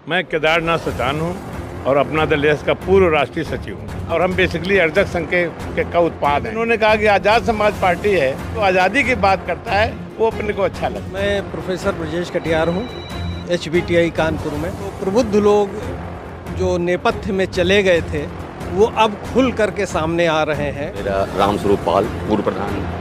मैं केदारनाथ सचान हूँ और अपना दल एस का पूर्व राष्ट्रीय सचिव हूँ और हम बेसिकली अर्जक संघ का उत्पाद हैं। उन्होंने कहा कि आज़ाद समाज पार्टी है तो आज़ादी की बात करता है, वो अपने को अच्छा लगता है। मैं प्रोफेसर ब्रजेश कटियार हूँ HBTI कानपुर में। तो प्रबुद्ध लोग जो नेपथ्य में चले गए थे वो अब खुल करके सामने आ रहे हैं। मेरा रामस्वरूप पाल, पूर्व प्रधान।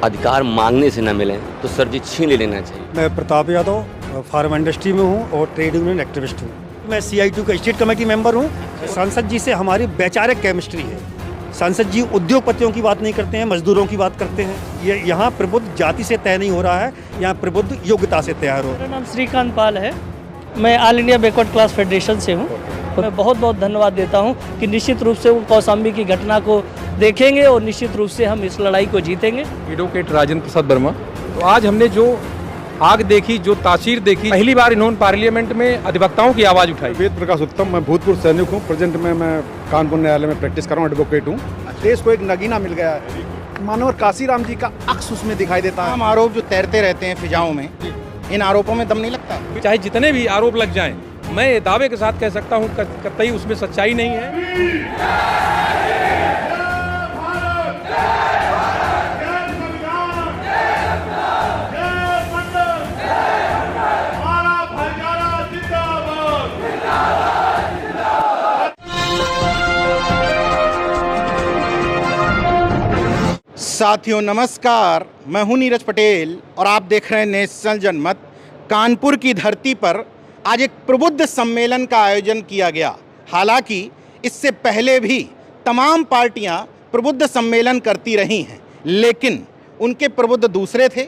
अधिकार मांगने से न मिले तो सर जी छीन लेना चाहिए। मैं प्रताप यादव फार्म इंडस्ट्री में हूँ और ट्रेड यूनियन एक्टिविस्ट हूँ। मैं CI2 का स्टेट कमेटी मेंबर हूँ। सांसद जी से हमारी वैचारिक केमिस्ट्री है। सांसद जी उद्योगपतियों की बात नहीं करते हैं, मजदूरों की बात करते हैं। ये यहाँ प्रबुद्ध जाति से तय नहीं हो रहा है, यहाँ प्रबुद्ध योग्यता से तैयार हो रहा है। मेरा नाम श्रीकांत पाल है। मैं all India backward class federation से हूँ। मैं बहुत बहुत धन्यवाद देता हूँ कि निश्चित रूप से वो कौशाम्बी की घटना को देखेंगे और निश्चित रूप से हम इस लड़ाई को जीतेंगे। एडवोकेट राजेंद्र प्रसाद वर्मा। तो आज हमने जो आग देखी, जो तासीर देखी, पहली बार इन्होंने पार्लियामेंट में अधिवक्ताओं की आवाज़ उठाई। वेद प्रकाश उत्तम, मैं भूतपूर्व सैनिक हूँ। प्रेजेंट में मैं कानपुर न्यायालय में प्रैक्टिस कर रहा हूँ, एडवोकेट हूँ। देश को एक नगीना मिल गया है। मानव काशीराम जी का अक्स उसमें दिखाई देता है। आरोप जो तैरते रहते हैं फिजाओं में, इन आरोपों में दम नहीं लगता। चाहे जितने भी आरोप लग जाएं, मैं दावे के साथ कह सकता हूँ कतई उसमें सच्चाई नहीं है। साथियों नमस्कार, मैं हूं नीरज पटेल और आप देख रहे हैं नेशनल जनमत। कानपुर की धरती पर आज एक प्रबुद्ध सम्मेलन का आयोजन किया गया। हालांकि इससे पहले भी तमाम पार्टियां प्रबुद्ध सम्मेलन करती रही हैं, लेकिन उनके प्रबुद्ध दूसरे थे।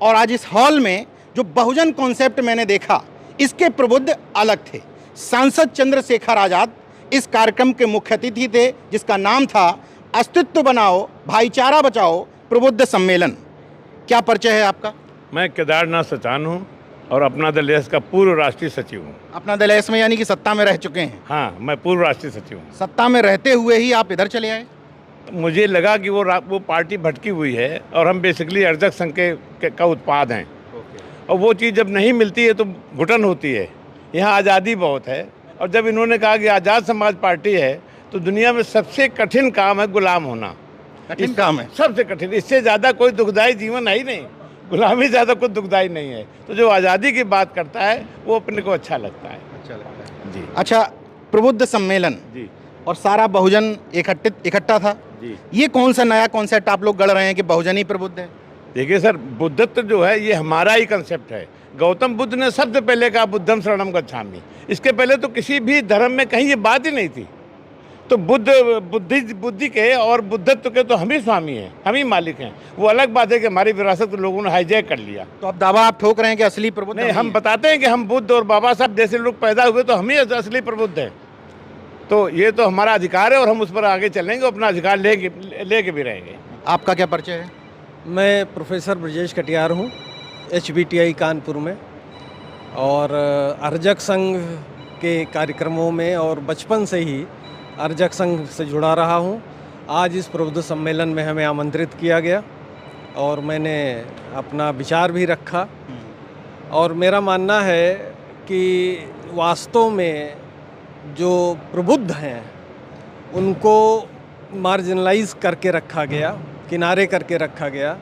और आज इस हॉल में जो बहुजन कॉन्सेप्ट मैंने देखा, इसके प्रबुद्ध अलग थे। सांसद चंद्रशेखर आज़ाद इस कार्यक्रम के मुख्य अतिथि थे, जिसका नाम था अस्तित्व बनाओ, भाईचारा बचाओ, प्रबुद्ध सम्मेलन। क्या परिचय है आपका? मैं केदारनाथ सचान हूँ और अपना दल एस का पूर्व राष्ट्रीय सचिव हूँ। अपना दल एस में यानी कि सत्ता में रह चुके हैं? हाँ, मैं पूर्व राष्ट्रीय सचिव हूँ। सत्ता में रहते हुए ही आप इधर चले आए? मुझे लगा कि वो पार्टी भटकी हुई है और हम बेसिकली अर्जक संघ का उत्पाद हैं। और वो चीज़ जब नहीं मिलती है तो घुटन होती है। यहाँ आज़ादी बहुत है और जब इन्होंने कहा कि आज़ाद समाज पार्टी है तो दुनिया में सबसे कठिन काम है गुलाम होना। कठिन काम है, सबसे कठिन। इससे ज़्यादा कोई दुखदाई जीवन है ही नहीं। गुलामी ज़्यादा कुछ दुखदाई नहीं है। तो जो आज़ादी की बात करता है वो अपने को अच्छा लगता है। जी। अच्छा, प्रबुद्ध सम्मेलन जी और सारा बहुजन इकट्ठा था जी। ये कौन सा नया कॉन्सेप्ट आप लोग गढ़ रहे हैं कि बहुजन ही प्रबुद्ध है? देखिए सर, बुद्धत्व जो है ये हमारा ही कंसेप्ट है। गौतम बुद्ध ने सबसे पहले कहा बुद्धम शरणम गच्छामि। इसके पहले तो किसी भी धर्म में कहीं ये बात ही नहीं थी। तो बुद्धि के और बुद्धत्व के तो हम ही स्वामी हैं, हम ही मालिक हैं। वो अलग बात है कि हमारी विरासत लोगों ने हाईजैक कर लिया। तो अब दावा आप ठोक रहे हैं कि असली प्रबुद्ध नहीं, हम बताते हैं कि हम बुद्ध और बाबा साहब जैसे लोग पैदा हुए तो हम ही असली प्रबुद्ध हैं। तो ये तो हमारा अधिकार है और हम उस पर आगे चलेंगे, अपना अधिकार लेके भी रहेंगे। आपका क्या परिचय है? मैं प्रोफेसर ब्रजेश कटियार हूँ HBTI कानपुर में और अर्जक संघ के कार्यक्रमों में और बचपन से ही अर्जक संघ से जुड़ा रहा हूँ। आज इस प्रबुद्ध सम्मेलन में हमें आमंत्रित किया गया और मैंने अपना विचार भी रखा। और मेरा मानना है कि वास्तव में जो प्रबुद्ध हैं उनको मार्जिनलाइज करके रखा गया, किनारे करके रखा गया।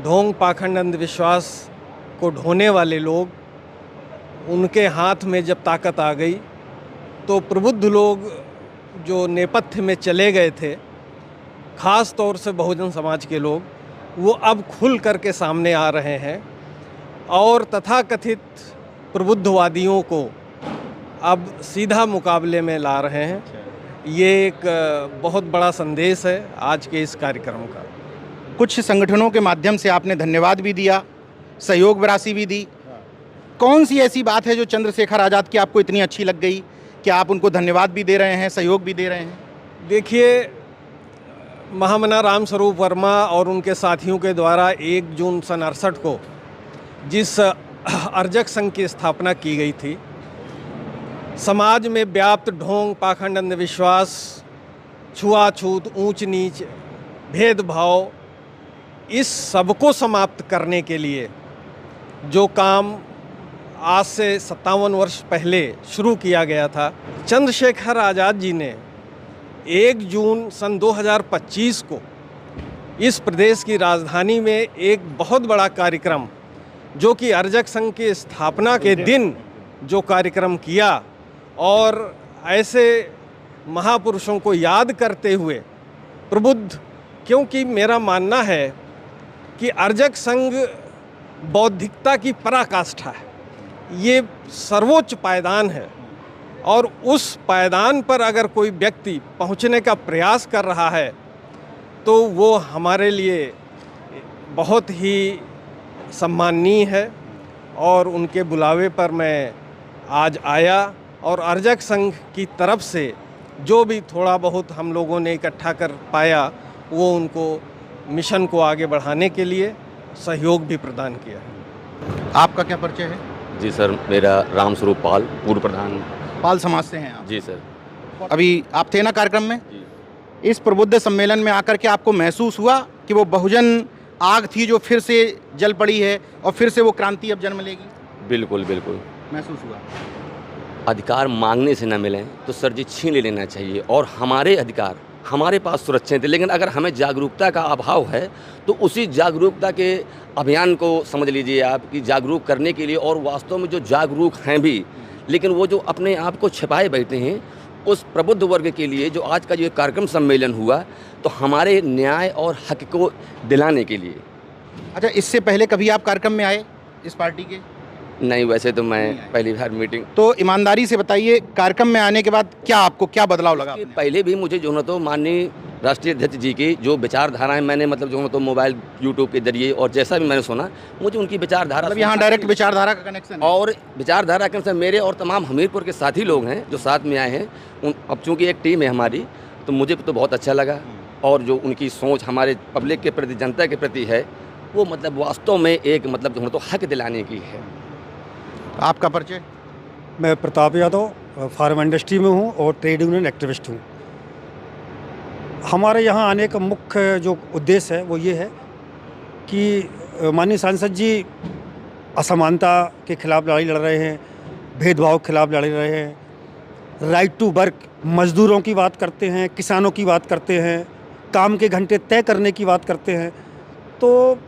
ढोंग पाखंड अंधविश्वास को ढोने वाले लोग, उनके हाथ में जब ताकत आ गई तो प्रबुद्ध लोग जो नेपथ्य में चले गए थे, ख़ास तौर से बहुजन समाज के लोग, वो अब खुल करके सामने आ रहे हैं और तथाकथित प्रबुद्धवादियों को अब सीधा मुकाबले में ला रहे हैं। ये एक बहुत बड़ा संदेश है आज के इस कार्यक्रम का। कुछ संगठनों के माध्यम से आपने धन्यवाद भी दिया, सहयोग राशि भी दी। कौन सी ऐसी बात है जो चंद्रशेखर आज़ाद की आपको इतनी अच्छी लग गई कि आप उनको धन्यवाद भी दे रहे हैं, सहयोग भी दे रहे हैं? देखिए, महामना रामस्वरूप वर्मा और उनके साथियों के द्वारा 1 जून सन 68 को जिस अर्जक संघ की स्थापना की गई थी, समाज में व्याप्त ढोंग पाखंड अंधविश्वास, छुआछूत, ऊंच नीच, भेदभाव, इस सबको समाप्त करने के लिए जो काम आज से 57 वर्ष पहले शुरू किया गया था। चंद्रशेखर आज़ाद जी ने 1 जून सन 2025 को इस प्रदेश की राजधानी में एक बहुत बड़ा कार्यक्रम, जो कि अर्जक संघ की स्थापना के दिन जो कार्यक्रम किया, और ऐसे महापुरुषों को याद करते हुए प्रबुद्ध, क्योंकि मेरा मानना है कि अर्जक संघ बौद्धिकता की पराकाष्ठा है, ये सर्वोच्च पायदान है, और उस पायदान पर अगर कोई व्यक्ति पहुंचने का प्रयास कर रहा है तो वो हमारे लिए बहुत ही सम्माननीय है। और उनके बुलावे पर मैं आज आया, और अर्जक संघ की तरफ से जो भी थोड़ा बहुत हम लोगों ने इकट्ठा कर पाया, वो उनको मिशन को आगे बढ़ाने के लिए सहयोग भी प्रदान किया है। आपका क्या परिचय है? जी सर, मेरा रामस्वरूप पाल, पूर्व प्रधान। पाल समाज से हैं आप? जी सर। अभी आप थे ना कार्यक्रम में? जी। इस प्रबुद्ध सम्मेलन में आकर के आपको महसूस हुआ कि वो बहुजन आग थी जो फिर से जल पड़ी है और फिर से वो क्रांति अब जन्म लेगी? बिल्कुल बिल्कुल महसूस हुआ। अधिकार मांगने से न मिलें तो सर जी छीन लेना चाहिए, और हमारे अधिकार हमारे पास सुरक्षित है। लेकिन अगर हमें जागरूकता का अभाव है तो उसी जागरूकता के अभियान को समझ लीजिए आप कि जागरूक करने के लिए, और वास्तव में जो जागरूक हैं भी, लेकिन वो जो अपने आप को छिपाए बैठे हैं, उस प्रबुद्ध वर्ग के लिए जो आज का जो कार्यक्रम सम्मेलन हुआ, तो हमारे न्याय और हक को दिलाने के लिए। अच्छा, इससे पहले कभी आप कार्यक्रम में आए इस पार्टी के? नहीं, वैसे तो मैं पहली बार मीटिंग। तो ईमानदारी से बताइए, कार्यक्रम में आने के बाद क्या आपको क्या बदलाव लगा? पहले भी मुझे जो है तो माननीय राष्ट्रीय अध्यक्ष जी की जो विचारधाराएं मैंने मतलब जो है तो मोबाइल यूट्यूब के जरिए और जैसा भी मैंने सुना, मुझे उनकी विचारधारा, मतलब यहाँ डायरेक्ट विचारधारा का कनेक्शन है। और विचारधारा कनेक्शन मेरे और तमाम हमीरपुर के साथी लोग हैं जो साथ में आए हैं। अब चूँकि एक टीम है हमारी, तो मुझे तो बहुत अच्छा लगा। और जो उनकी सोच हमारे पब्लिक के प्रति, जनता के प्रति है, वो मतलब वास्तव में एक मतलब जो है तो हक दिलाने की है। आपका परिचय? मैं प्रताप यादव, फार्म इंडस्ट्री में हूँ और ट्रेड यूनियन एक्टिविस्ट हूँ। हमारे यहाँ आने का मुख्य जो उद्देश्य है वो ये है कि माननीय सांसद जी असमानता के खिलाफ लड़ाई लड़ रहे हैं, भेदभाव के खिलाफ लड़ रहे हैं, राइट टू वर्क, मज़दूरों की बात करते हैं, किसानों की बात करते हैं, काम के घंटे तय करने की बात करते हैं। तो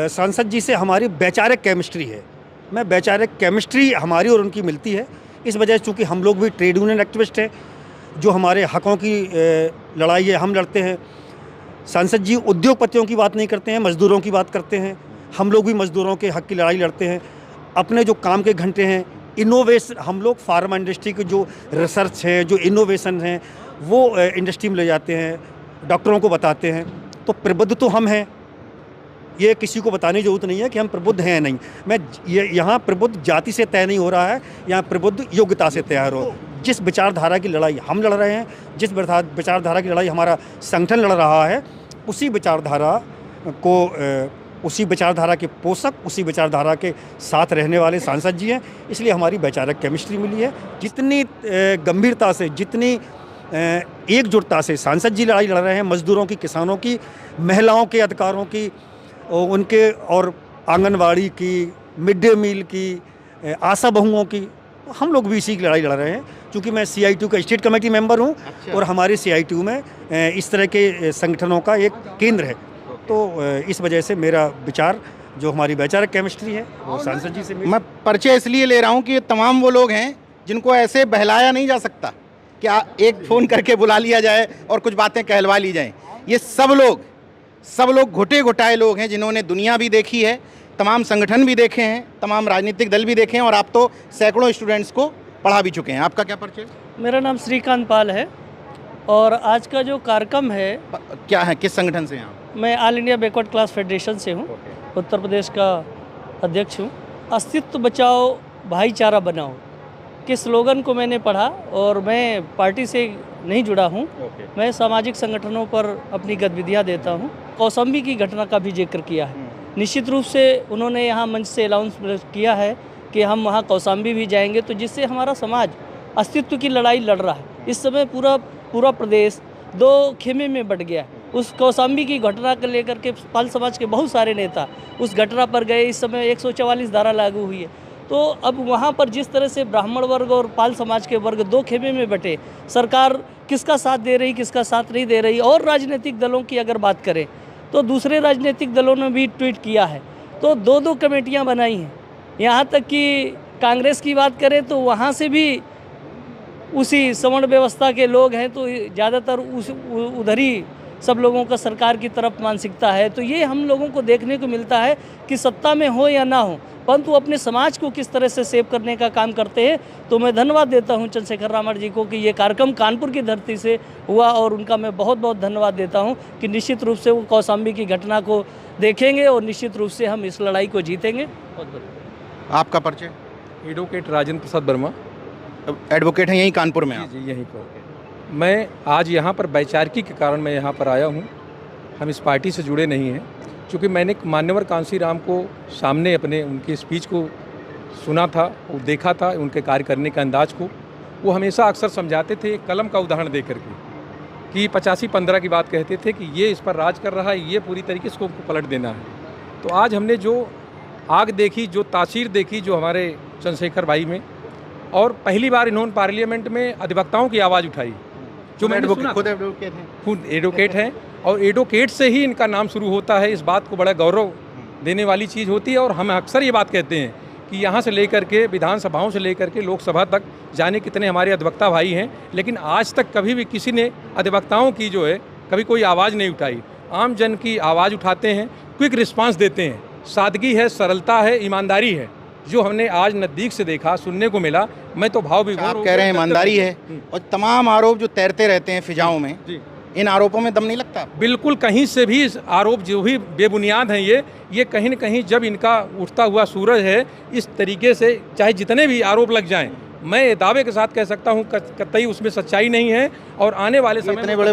सांसद जी से हमारी वैचारिक केमिस्ट्री है। मैं वैचारिक केमिस्ट्री हमारी और उनकी मिलती है। इस वजह से चूँकि हम लोग भी ट्रेड यूनियन एक्टिविस्ट हैं, जो हमारे हकों की लड़ाई है हम लड़ते हैं। सांसद जी उद्योगपतियों की बात नहीं करते हैं, मज़दूरों की बात करते हैं। हम लोग भी मज़दूरों के हक की लड़ाई लड़ते हैं। अपने जो काम के घंटे हैं, इनोवेशन, हम लोग फार्मा इंडस्ट्री की जो रिसर्च है, जो इनोवेशन है, वो इंडस्ट्री में ले जाते हैं, डॉक्टरों को बताते हैं। तो प्रबुद्ध तो हम हैं, ये किसी को बताने की जरूरत नहीं है कि हम प्रबुद्ध हैं नहीं। मैं यहाँ प्रबुद्ध जाति से तय नहीं हो रहा है, यहाँ प्रबुद्ध योग्यता से तय हो। जिस विचारधारा की लड़ाई हम लड़ रहे हैं, जिस विचारधारा की लड़ाई हमारा संगठन लड़ रहा है, उसी विचारधारा को, उसी विचारधारा के पोषक, उसी विचारधारा के साथ रहने वाले सांसद जी हैं। इसलिए हमारी वैचारिक केमिस्ट्री मिली है। जितनी गंभीरता से, जितनी एकजुटता से सांसद जी लड़ाई लड़ रहे हैं, मजदूरों की, किसानों की, महिलाओं के अधिकारों की, उनके और आंगनवाड़ी की, मिड डे मील की, आशा बहुओं की, हम लोग भी इसी की लड़ाई लड़ रहे हैं। क्योंकि मैं CI2 का स्टेट कमेटी मेंबर हूं। अच्छा। और हमारे CI2 में इस तरह के संगठनों का एक केंद्र है। तो इस वजह से मेरा विचार, जो हमारी वैचारिक केमिस्ट्री है, वो सांसद जी से मैं परिचय इसलिए ले रहा हूँ कि ये तमाम वो लोग हैं जिनको ऐसे बहलाया नहीं जा सकता कि एक फ़ोन करके बुला लिया जाए और कुछ बातें कहलवा ली जाएँ। ये सब लोग घुटे घुटाए लोग हैं जिन्होंने दुनिया भी देखी है, तमाम संगठन भी देखे हैं, तमाम राजनीतिक दल भी देखे हैं, और आप तो सैकड़ों स्टूडेंट्स को पढ़ा भी चुके हैं। आपका क्या परिचय? मेरा नाम श्रीकांत पाल है, और आज का जो कार्यक्रम है क्या है, किस संगठन से हैं आप? मैं all India backward class federation से हूँ, उत्तर प्रदेश का अध्यक्ष हूँ। अस्तित्व बचाओ, भाईचारा बनाओ के स्लोगन को मैंने पढ़ा, और मैं पार्टी से नहीं जुड़ा हूँ। मैं सामाजिक संगठनों पर अपनी गतिविधियाँ देता हूँ। कौशाम्बी की घटना का भी जिक्र किया है। निश्चित रूप से उन्होंने यहाँ मंच से अनाउंस किया है कि हम वहाँ कौशाम्बी भी जाएंगे, तो जिससे हमारा समाज अस्तित्व की लड़ाई लड़ रहा है। इस समय पूरा प्रदेश दो खेमे में बट गया है। उस कौशाम्बी की घटना को लेकर के पाल समाज के बहुत सारे नेता उस घटना पर गए। इस समय 144 धारा लागू हुई है। तो अब वहाँ पर जिस तरह से ब्राह्मण वर्ग और पाल समाज के वर्ग दो खेमे में बटे, सरकार किसका साथ दे रही, किसका साथ नहीं दे रही। और राजनीतिक दलों की अगर बात करें तो दूसरे राजनीतिक दलों ने भी ट्वीट किया है, तो दो दो कमेटियाँ बनाई हैं। यहाँ तक कि कांग्रेस की बात करें तो वहाँ से भी उसी सवर्ण व्यवस्था के लोग हैं, तो ज़्यादातर उधर ही सब लोगों का सरकार की तरफ मानसिकता है। तो ये हम लोगों को देखने को मिलता है कि सत्ता में हो या ना हो, परंतु अपने समाज को किस तरह से सेव करने का काम करते हैं। तो मैं धन्यवाद देता हूं चंद्रशेखर रामाट जी को कि ये कार्यक्रम कानपुर की धरती से हुआ, और उनका मैं बहुत बहुत धन्यवाद देता हूं कि निश्चित रूप से वो कौशाम्बी की घटना को देखेंगे और निश्चित रूप से हम इस लड़ाई को जीतेंगे। आपका परिचय? एडवोकेट राजेंद्र प्रसाद वर्मा। एडवोकेट हैं यहीं कानपुर में आप? जी, यहीं पर। मैं आज यहाँ पर वैचारिकी के कारण मैं यहाँ पर आया हूँ। हम इस पार्टी से जुड़े नहीं हैं, क्योंकि मैंने मान्यवर कांशीराम को सामने अपने उनकी स्पीच को सुना था, वो देखा था, उनके कार्य करने के अंदाज को। वो हमेशा अक्सर समझाते थे कलम का उदाहरण दे करके कि 85-15 की बात कहते थे कि ये इस पर राज कर रहा है, ये पूरी तरीके से उसको पलट देना है। तो आज हमने जो आग देखी, जो तासीर देखी जो हमारे चंद्रशेखर भाई में, और पहली बार इन्होंने पार्लियामेंट में अधिवक्ताओं की आवाज़ उठाई, जो मैंने सुना। खुद एडवोकेट हैं? खुद एडवोकेट हैं, और एडवोकेट से ही इनका नाम शुरू होता है। इस बात को बड़ा गौरव देने वाली चीज़ होती है। और हम अक्सर ये बात कहते हैं कि यहाँ से लेकर के विधानसभाओं से लेकर के लोकसभा तक जाने कितने हमारे अधिवक्ता भाई हैं, लेकिन आज तक कभी भी किसी ने अधिवक्ताओं की जो है कभी कोई आवाज़ नहीं उठाई। आम जन की आवाज़ उठाते हैं, क्विक रिस्पांस देते हैं। सादगी है, सरलता है, ईमानदारी है, जो हमने आज नज़दीक से देखा, सुनने को मिला। मैं तो भाव विभोर। आप कह रहे हैं ईमानदारी है, और तमाम आरोप जो तैरते रहते हैं फिजाओं में, इन आरोपों में दम नहीं लगता? बिल्कुल, कहीं से भी आरोप जो भी बेबुनियाद हैं, ये कहीं न कहीं जब इनका उठता हुआ सूरज है इस तरीके से, चाहे जितने भी आरोप लग जाएं, मैं दावे के साथ कह सकता हूं कतई उसमें सच्चाई नहीं है। और आने वाले समय इतने बड़े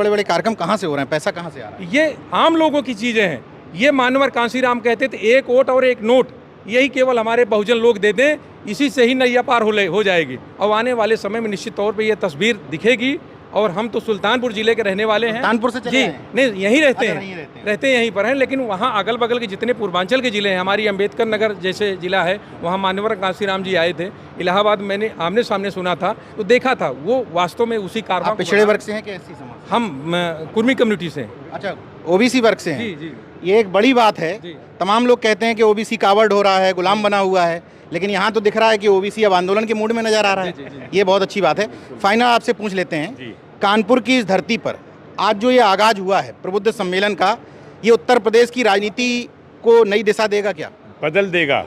बड़े कार्यक्रम कहाँ से हो रहे हैं? पैसा कहाँ से आ रहा है? ये आम लोगों की चीज़ें हैं। ये मान्यवर कांशीराम कहते थे, एक वोट और एक नोट, यही केवल हमारे बहुजन लोग दे दें, इसी से ही नैया पार हो जाएगी। और आने वाले समय में निश्चित तौर पे ये तस्वीर दिखेगी। और हम तो सुल्तानपुर जिले के रहने वाले हैं। सुल्तानपुर से जी, नहीं, यहीं रहते हैं, रहते यहीं पर हैं, लेकिन वहाँ अगल बगल के जितने पूर्वांचल के ज़िले हैं, हमारी अम्बेडकर नगर जैसे ज़िला है, वहाँ मान्यवर कांशीराम जी आए थे। इलाहाबाद मैंने आमने सामने सुना था, तो देखा था, वो वास्तव में उसी कारवां। पिछड़े वर्ग से हैं कि एससी समाज? हम कुर्मी कम्युनिटी से। अच्छा, ओबीसी वर्ग से हैं? जी जी। ये एक बड़ी बात है। तमाम लोग कहते हैं कि ओबीसी कावर्ड हो रहा है, गुलाम बना हुआ है, लेकिन यहाँ तो दिख रहा है कि ओबीसी अब आंदोलन के मूड में नजर आ रहा है। ये बहुत अच्छी बात है। फाइनल आपसे पूछ लेते हैं, कानपुर की इस धरती पर आज जो ये आगाज हुआ है प्रबुद्ध सम्मेलन का, ये उत्तर प्रदेश की राजनीति को नई दिशा देगा क्या? बदल देगा।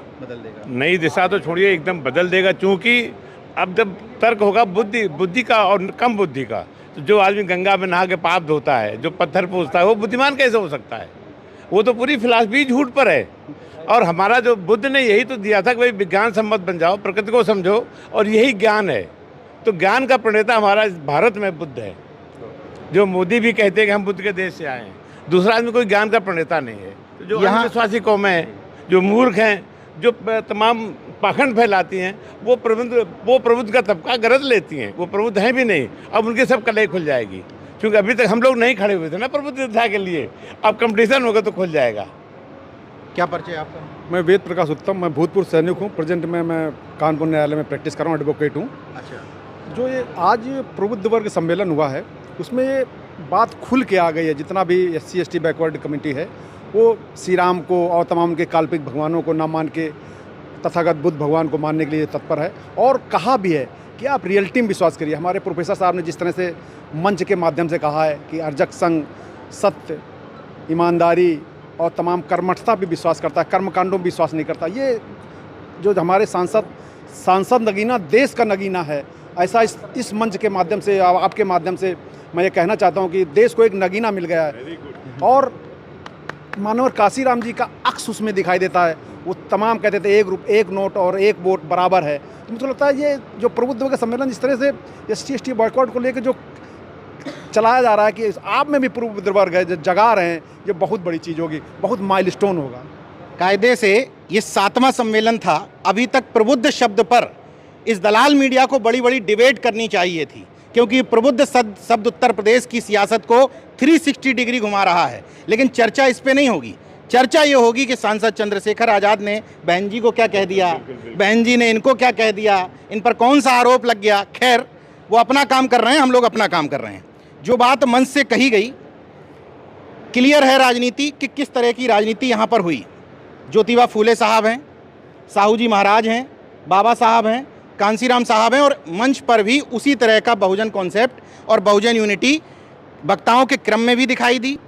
नई दिशा तो छोड़िए, एकदम बदल देगा। क्योंकि अब जब तर्क होगा बुद्धि का और कम बुद्धि का, तो जो आदमी गंगा में नहा के पाप धोता है, जो पत्थर पूछता है, वो बुद्धिमान कैसे हो सकता है? वो तो पूरी फिलॉसफी झूठ पर है। और हमारा जो बुद्ध ने यही तो दिया था कि भाई विज्ञान सम्मत बन जाओ, प्रकृति को समझो, और यही ज्ञान है। तो ज्ञान का प्रणेता हमारा भारत में बुद्ध है। जो मोदी भी कहते हैं कि हम बुद्ध के देश से आए हैं, दूसरा आदमी कोई ज्ञान का प्रणेता नहीं है। तो जो यहाँ विश्वासी कौमें हैं, जो मूर्ख हैं, जो तमाम पाखंड फैलाती हैं, वो प्रबुद्ध का तबका गरज लेती हैं। वो प्रबुद्ध हैं भी नहीं। अब उनकी सब कलई खुल जाएगी, क्योंकि अभी तक हम लोग नहीं खड़े हुए थे ना प्रबुद्धता के लिए। अब कंपटीशन होगा तो खुल जाएगा। क्या परिचय आपका? मैं वेद प्रकाश उत्तम, मैं भूतपूर्व सैनिक हूँ। प्रेजेंट में मैं कानपुर न्यायालय में प्रैक्टिस कर रहा हूँ, एडवोकेट हूँ। अच्छा, जो ये आज प्रबुद्ध वर्ग सम्मेलन हुआ है, उसमें ये बात खुल के आ गई है। जितना भी SC ST बैकवर्ड कमेटी है, वो श्री राम को और तमाम के काल्पनिक भगवानों को ना मान के तथागत बुद्ध भगवान को मानने के लिए तत्पर है। और कहा भी है कि आप रियलिटी में विश्वास करिए। हमारे प्रोफेसर साहब ने जिस तरह से मंच के माध्यम से कहा है कि अर्जक संघ सत्य, ईमानदारी और तमाम कर्मठता पर विश्वास करता है, कर्मकांडों में विश्वास नहीं करता। ये जो हमारे सांसद नगीना देश का नगीना है, ऐसा इस मंच के माध्यम से, आपके माध्यम से मैं ये कहना चाहता हूँ कि देश को एक नगीना मिल गया है। और मानवर कांशीराम जी का अक्स उसमें दिखाई देता है। वो तमाम कहते थे एक नोट और एक वोट बराबर है। तो मुझे लगता है ये जो प्रबुद्ध वर्ग सम्मेलन इस तरह से SC ST बॉयकॉट को लेकर जो चलाया जा रहा है कि आप में भी प्रबुद्ध वर्ग है, जो जगा रहे हैं, ये बहुत बड़ी चीज़ होगी, बहुत माइलस्टोन होगा। कायदे से ये 7वां सम्मेलन था। अभी तक प्रबुद्ध शब्द पर इस दलाल मीडिया को बड़ी बड़ी डिबेट करनी चाहिए थी, क्योंकि प्रबुद्ध शब्द उत्तर प्रदेश की सियासत को 360 डिग्री घुमा रहा है। लेकिन चर्चा इस पे नहीं होगी, चर्चा ये होगी कि सांसद चंद्रशेखर आज़ाद ने बहन जी को क्या कह दिया, बहन जी ने इनको क्या कह दिया, इन पर कौन सा आरोप लग गया। खैर, वो अपना काम कर रहे हैं, हम लोग अपना काम कर रहे हैं। जो बात मंच से कही गई, क्लियर है राजनीति कि किस तरह की राजनीति यहाँ पर हुई। ज्योतिबा फूले साहब हैं, साहू जी महाराज हैं, बाबा साहब हैं, कांसीराम साहब हैं, और मंच पर भी उसी तरह का बहुजन कॉन्सेप्ट और बहुजन यूनिटी वक्ताओं के क्रम में भी दिखाई दी।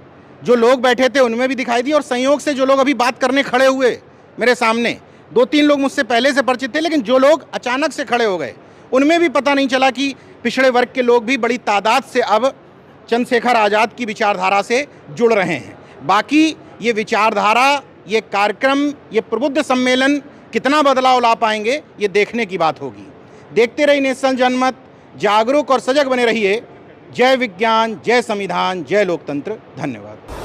जो लोग बैठे थे उनमें भी दिखाई दी, और संयोग से जो लोग अभी बात करने खड़े हुए मेरे सामने, 2-3 लोग मुझसे पहले से परिचित थे, लेकिन जो लोग अचानक से खड़े हो गए उनमें भी पता नहीं चला कि पिछड़े वर्ग के लोग भी बड़ी तादाद से अब चंद्रशेखर आज़ाद की विचारधारा से जुड़ रहे हैं। बाकी ये विचारधारा, ये कार्यक्रम, ये प्रबुद्ध सम्मेलन कितना बदलाव ला पाएंगे, ये देखने की बात होगी। देखते रहिए नेशनल जनमत, जागरूक और सजग बने रहिए। जय विज्ञान, जय संविधान, जय लोकतंत्र। धन्यवाद।